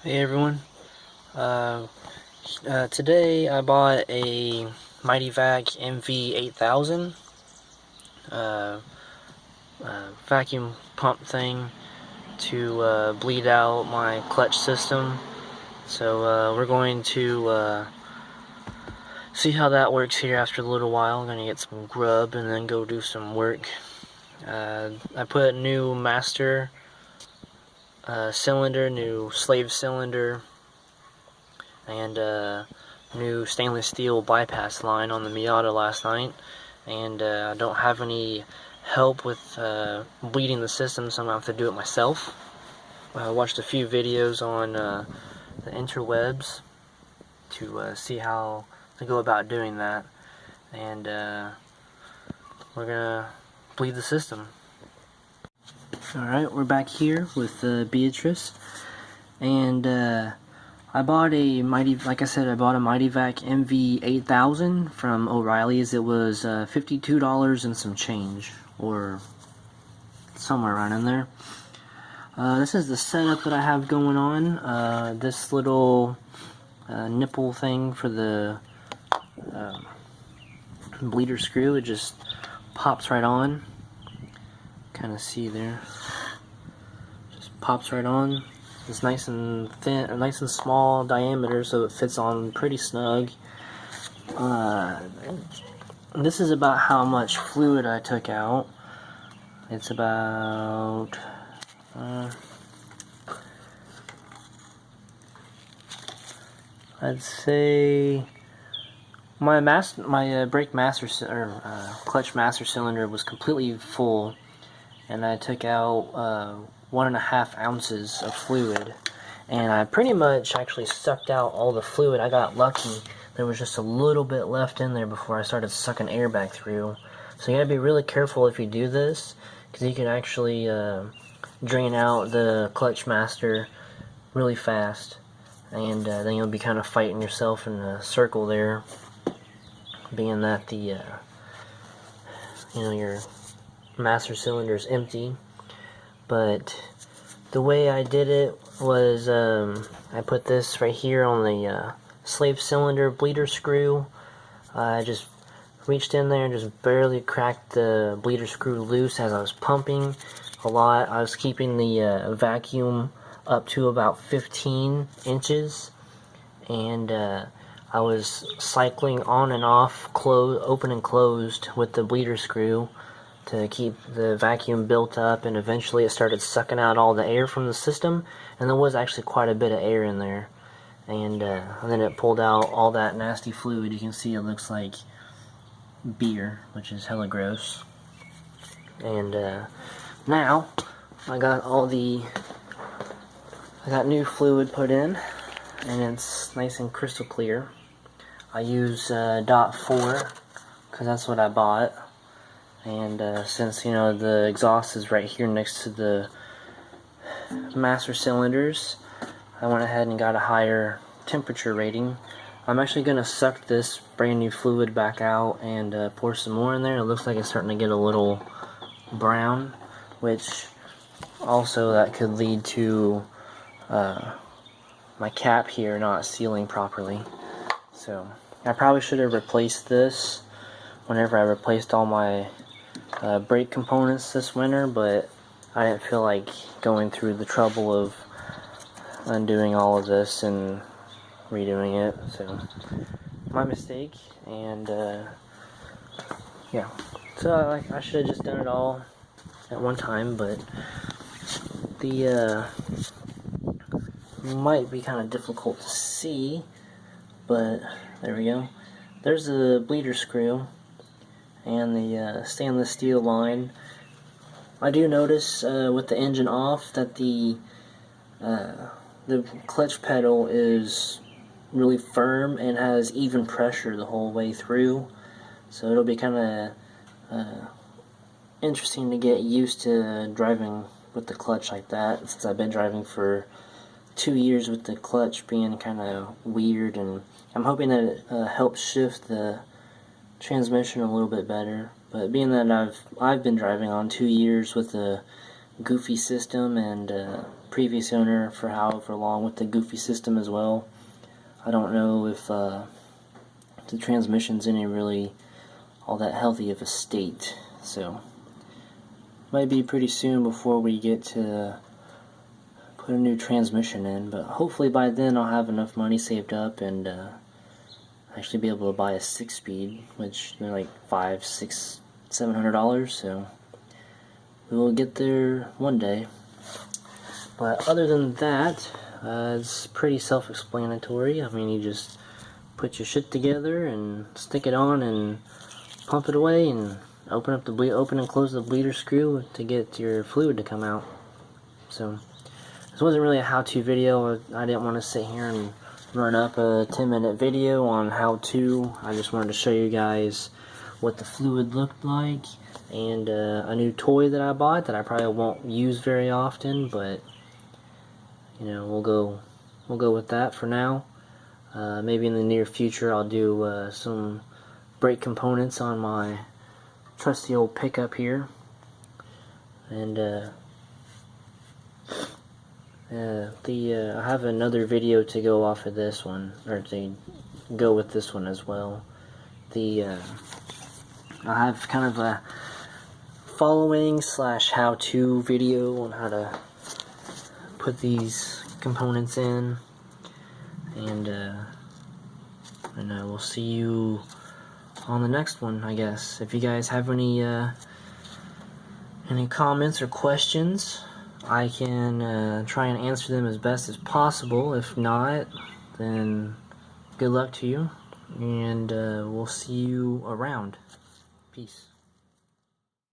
Hey everyone. Today I bought a Mighty MV8000 uh, vacuum pump thing to bleed out my clutch system. So we're going to see how that works here after a little while. I'm gonna get some grub and then go do some work. I put new master cylinder, new slave cylinder, and new stainless steel bypass line on the Miata last night, and I don't have any help with bleeding the system, so I'm gonna have to do it myself. I watched a few videos on the interwebs to see how to go about doing that, and we're gonna bleed the system. Alright, we're back here with Beatrice, and I bought a like I said, I bought a Mityvac MV8000 from O'Reilly's. It was $52 and some change, or somewhere around in there. This is the setup that I have going on. This little nipple thing for the bleeder screw, it just pops right on. Kind of see there. Just pops right on. It's nice and thin, nice and small diameter, so it fits on pretty snug. This is about how much fluid I took out. It's about I'd say my brake master clutch master cylinder was completely full, and I took out 1.5 ounces of fluid, and I pretty much actually sucked out all the fluid. I got lucky. There was just a little bit left in there before I started sucking air back through. So you gotta be really careful if you do this, because you can actually drain out the clutch master really fast, and then you'll be kind of fighting yourself in a circle there, being that the your master cylinder is empty. But the way I did it was I put this right here on the slave cylinder bleeder screw. I just reached in there and just barely cracked the bleeder screw loose as I was pumping a lot. I was keeping the vacuum up to about 15 inches, and I was cycling on and off, open and closed with the bleeder screw to keep the vacuum built up, and eventually it started sucking out all the air from the system, and there was actually quite a bit of air in there, and then it pulled out all that nasty fluid. You can see it looks like beer, which is hella gross. And now I got new fluid put in, and it's nice and crystal clear. I use .4 because that's what I bought. And since the exhaust is right here next to the master cylinders, I went ahead and got a higher temperature rating. I'm actually going to suck this brand new fluid back out and pour some more in there. It looks like it's starting to get a little brown, which also that could lead to my cap here not sealing properly. So I probably should have replaced this whenever I replaced all my brake components this winter, but I didn't feel like going through the trouble of undoing all of this and redoing it. So my mistake, and yeah, so I should have just done it all at one time, but the might be kind of difficult to see, but there we go. There's the bleeder screw and the stainless steel line. I do notice with the engine off that the clutch pedal is really firm and has even pressure the whole way through, so it'll be kind of interesting to get used to driving with the clutch like that, since I've been driving for 2 years with the clutch being kind of weird, and I'm hoping that it helps shift the transmission a little bit better. But being that I've been driving on 2 years with a goofy system, and previous owner for however long with the goofy system as well. I don't know if the transmission's in a really all that healthy of a state, so might be pretty soon before we get to put a new transmission in, but hopefully by then I'll have enough money saved up and actually be able to buy a 6-speed, which they're like $500, $600, $700, so we will get there one day. But other than that, it's pretty self-explanatory. I mean, you just put your shit together and stick it on and pump it away and open and close the bleeder screw to get your fluid to come out. So this wasn't really a how-to video. I didn't want to sit here and run up a 10-minute video on how-to. I just wanted to show you guys what the fluid looked like and a new toy that I bought that I probably won't use very often, but you know, we'll go with that for now. Maybe in the near future I'll do some brake components on my trusty old pickup here, and I have another video to go off of this one, or to go with this one as well. I have kind of a following / how-to video on how to put these components in, and we'll see you on the next one, I guess. If you guys have any comments or questions, I can try and answer them as best as possible. If not, then good luck to you, and we'll see you around. Peace.